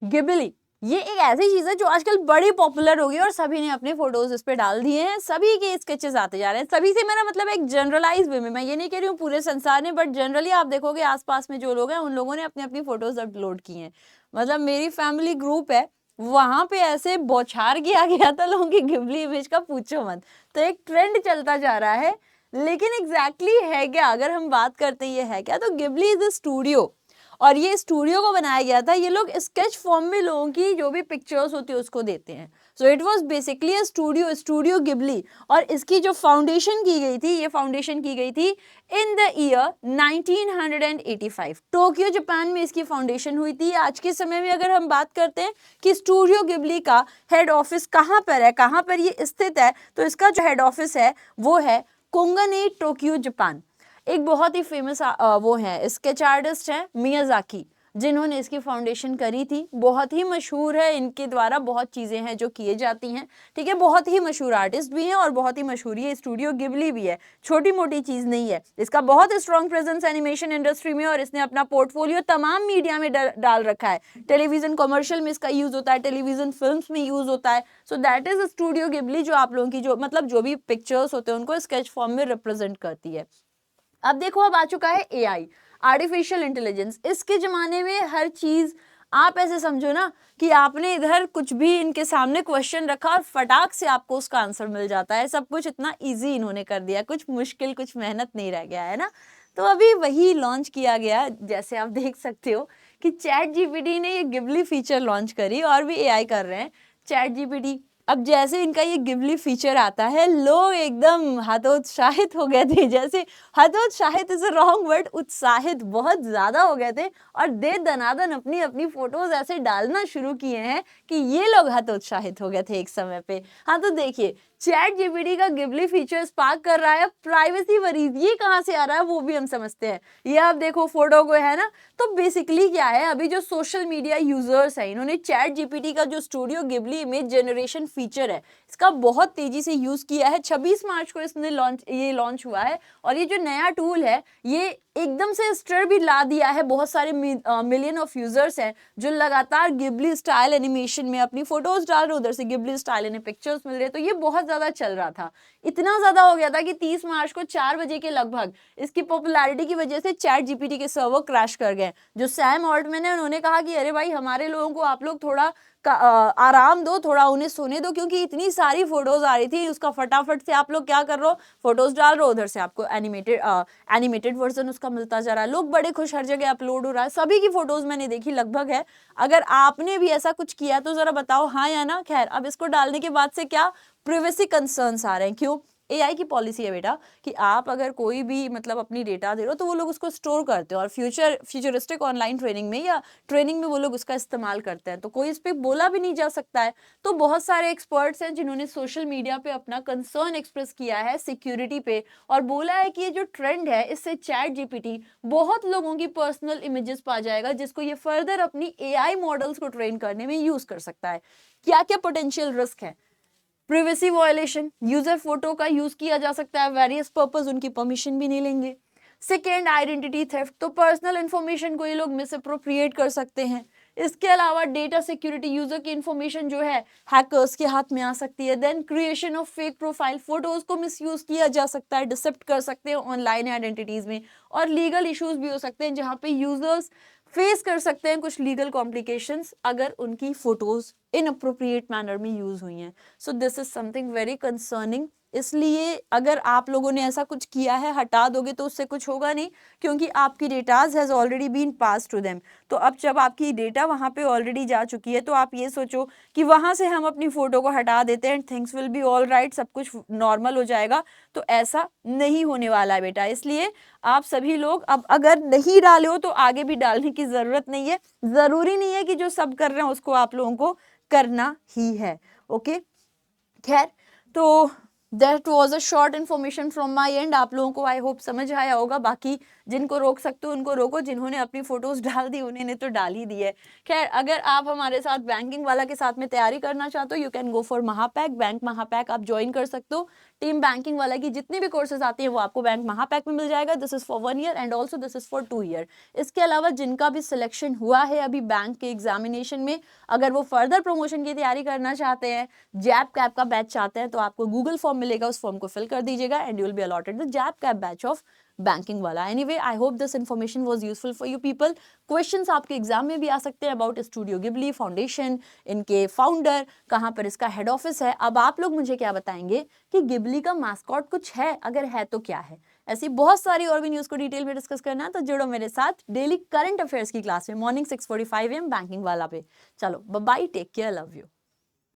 Ghibli ये एक ऐसी चीज है जो आजकल बड़ी पॉपुलर हो गई और सभी ने अपने फोटोज इस पे डाल दिए हैं, सभी के स्केचेस आते जा रहे हैं। सभी से मेरा मतलब एक जनरलाइज वे में, मैं ये नहीं कह रही हूँ पूरे संसार ने, बट जनरली आप देखोगे आसपास में जो लोग हैं उन लोगों ने अपनी अपनी फोटोज अपलोड की हैं। मतलब मेरी फैमिली ग्रुप है, वहां पे ऐसे बौछार किया गया था लोगों की गिबली इमेज का, पूछो मत। तो एक ट्रेंड चलता जा रहा है, लेकिन एग्जैक्टली है क्या, अगर हम बात करते हैं ये है क्या, तो गिबली इज अ स्टूडियो, और ये स्टूडियो को बनाया गया था। ये लोग स्केच फॉर्म में लोगों की जो भी पिक्चर्स होती है उसको देते हैं। So it was basically a studio Ghibli. और इसकी जो फाउंडेशन की गई थी, ये फाउंडेशन की गई थी in the year 1985, Tokyo Japan में इसकी फाउंडेशन हुई थी। आज के समय में अगर हम बात करते हैं कि स्टूडियो गिबली का हेड ऑफिस कहाँ पर है, कहाँ पर ये स्थित है, तो इसका जो हेड ऑफिस है वो है कोंगनी, टोक्यो जापान। एक बहुत ही फेमस वो है स्केच आर्टिस्ट है मियाजाकी, जिन्होंने इसकी फाउंडेशन करी थी। बहुत ही मशहूर है, इनके द्वारा बहुत चीजें हैं जो किए जाती हैं, ठीक है। बहुत ही मशहूर आर्टिस्ट भी हैं और बहुत ही मशहूर ये स्टूडियो गिबली भी है, छोटी मोटी चीज नहीं है। इसका बहुत स्ट्रॉन्ग प्रेजेंस एनिमेशन इंडस्ट्री में, और इसने अपना पोर्टफोलियो तमाम मीडिया में डाल रखा है। टेलीविजन कमर्शियल में इसका यूज होता है, टेलीविजन फिल्म्स में यूज होता है। So that is studio Ghibli, जो आप लोगों की जो मतलब जो भी पिक्चर्स होते हैं उनको स्केच फॉर्म में रिप्रेजेंट करती है। अब देखो, अब आ चुका है एआई, आर्टिफिशियल इंटेलिजेंस। इसके जमाने में हर चीज, आप ऐसे समझो ना कि आपने इधर कुछ भी इनके सामने क्वेश्चन रखा और फटाक से आपको उसका आंसर मिल जाता है। सब कुछ इतना इजी इन्होंने कर दिया, कुछ मुश्किल, कुछ मेहनत नहीं रह गया है ना। तो अभी वही लॉन्च किया गया, जैसे आप देख सकते हो कि चैट जीपीटी ने ये गिबली फीचर लॉन्च करी, और भी एआई कर रहे हैं चैट जीपीटी। अब जैसे इनका ये गिबली फीचर आता है, लोग एकदम हतोत्साहित हो गए थे। जैसे हतोत्साहित इज अ रॉन्ग वर्ड, उत्साहित बहुत ज्यादा हो गए थे, और दे दनादन अपनी अपनी फोटोज ऐसे डालना शुरू किए हैं कि ये लोग हतोत्साहित हो गए थे एक समय पे। हाँ, तो देखिए चैट जीपीटी का गिबली फीचर स्पार्क कर रहा है प्राइवेसी वरीज। ये कहाँ से आ रहा है वो भी हम समझते हैं। ये आप देखो फोटो को, है ना। तो बेसिकली क्या है, अभी जो सोशल मीडिया यूजर्स हैं, इन्होंने चैट जीपीटी का जो studio Ghibli image generation feature है, इसका बहुत तेजी से यूज किया है। 26 मार्च को इसने लॉन्च हुआ है, और ये जो नया टूल है ये एकदम से स्टर भी ला दिया है। बहुत सारे मिलियन ऑफ यूजर्स हैं जो लगातार गिबली स्टाइल एनिमेशन में अपनी फोटोज डाल रहे, उधर से गिबली स्टाइल इन्हें पिक्चर्स मिल रहे। तो ये बहुत ज्यादा चल रहा था, इतना ज्यादा हो गया था कि 30 मार्च को 4 बजे के लगभग इसकी पॉपुलैरिटी की वजह से चैट जीपीटी के सर्वर क्रैश कर गए। जो सैम ऑल्टमैन है, उन्होंने कहा कि अरे भाई, हमारे लोगों को आप लोग थोड़ा आराम दो, थोड़ा उन्हें सोने दो, क्योंकि इतनी सारी फोटोज आ रही थी। उसका फटाफट से आप लोग क्या कर रहे हो, फोटोज डाल रहे हो, उधर से आपको एनिमेटेड वर्जन उसका मिलता जा रहा है। लोग बड़े खुश, हर जगह अपलोड हो रहा है, सभी की फोटोज मैंने देखी लगभग है। अगर आपने भी ऐसा कुछ किया तो जरा बताओ, हाँ या ना। खैर, अब इसको डालने के बाद से क्या प्रिवेसी कंसर्न्स आ रहे हैं। क्यों? एआई की पॉलिसी है बेटा कि आप अगर कोई भी मतलब अपनी डेटा दे रहे हो तो वो लोग उसको स्टोर करते हैं, और फ्यूचरिस्टिक ऑनलाइन ट्रेनिंग में या ट्रेनिंग में वो लोग उसका इस्तेमाल करते हैं। तो कोई इस पर बोला भी नहीं जा सकता है। तो बहुत सारे एक्सपर्ट्स हैं जिन्होंने सोशल मीडिया पे अपना कंसर्न एक्सप्रेस किया है सिक्योरिटी पे, और बोला है कि ये जो ट्रेंड है इससे चैट जीपीटी बहुत लोगों की पर्सनल इमेजेस पा जाएगा, जिसको ये फर्दर अपनी एआई मॉडल्स को ट्रेन करने में यूज कर सकता है। क्या क्या पोटेंशियल रिस्क है? प्रिवेसी वायलेशन, यूजर फोटो का यूज किया जा सकता है वेरियस पर्पस, उनकी परमिशन भी नहीं लेंगे। सेकेंड, आइडेंटिटी थेफ्ट, तो पर्सनल इंफॉर्मेशन को ये लोग मिसअप्रोप्रिएट कर सकते हैं। इसके अलावा डेटा सिक्योरिटी, यूजर की इंफॉर्मेशन जो है हैकर्स के हाथ में आ सकती है। Then creation of fake profile, photos को मिसयूज किया जा सकता है, डिसेप्ट कर सकते हैं ऑनलाइन आइडेंटिटीज में। और लीगल इश्यूज भी हो सकते हैं जहां पे यूजर्स फेस कर सकते हैं कुछ लीगल कॉम्प्लिकेशंस अगर उनकी फोटोज इनअप्रोप्रिएट मैनर में यूज हुई हैं। So this is something very concerning. इसलिए अगर आप लोगों ने ऐसा कुछ किया है, हटा दोगे तो उससे कुछ होगा नहीं, क्योंकि आपकी datas has already been pass to them. तो अब जब आपकी डेटा वहां पे ऑलरेडी जा चुकी है, तो आप ये सोचो कि वहां से हम अपनी फोटो को हटा देते हैं, things will be all right, सब कुछ नॉर्मल हो जाएगा। तो ऐसा नहीं होने वाला है बेटा। इसलिए आप सभी लोग अब अगर नहीं डाले हो तो आगे भी डालने की जरूरत नहीं है। जरूरी नहीं है कि जो सब कर रहे हैं उसको आप लोगों को करना ही है। ओके, खैर, तो that was a short information from my and. आप लोगों को आई होप समझ आया होगा। बाकी जिनको रोक सकते हो उनको रोको, जिन्होंने अपनी फोटोज डाल दी उन्होंने तो डाल ही दी है। खैर, अगर आप हमारे साथ बैंकिंग वाला के साथ में तैयारी करना चाहते हो, you can go for Mahapack, bank Mahapack आप ज्वाइन कर सकते हो। टीम बैंकिंग वाला की जितनी भी कोर्सेज आती है वो आपको बैंक महापैक में मिल जाएगा। This is for 1 year and also this is for 2 year. इसके अलावा जिनका भी सिलेक्शन हुआ है अभी बैंक के एग्जामिनेशन में, अगर वो फर्दर प्रमोशन की तैयारी करना चाहते हैं, जैप कैप का बैच चाहते हैं, तो आपको गूगल फॉर्म मिलेगा, उस फॉर्म को फिल कर दीजिएगा and you will be allotted the JAIIB CAIIB batch of banking वाला। Anyway, I hope this information was useful for you people. Questions आपके एग्जाम में भी आ सकते हैं अबाउट स्टूडियो गिबली फाउंडेशन, इनके फाउंडर, कहाँ पर इसका हेड ऑफिस है। अब आप लोग मुझे क्या बताएंगे कि गिबली का मास्कॉट कुछ है, अगर है तो क्या है। ऐसी बहुत सारी और भी न्यूज़ को डिटेल में डिस्कस करना है तो जुड़ो मेरे साथ डेली करंट अफेयर्स की क्लास में मॉर्निंग 6:45 AM बैंकिंग वाला पे। चलो bye bye, take care, love you.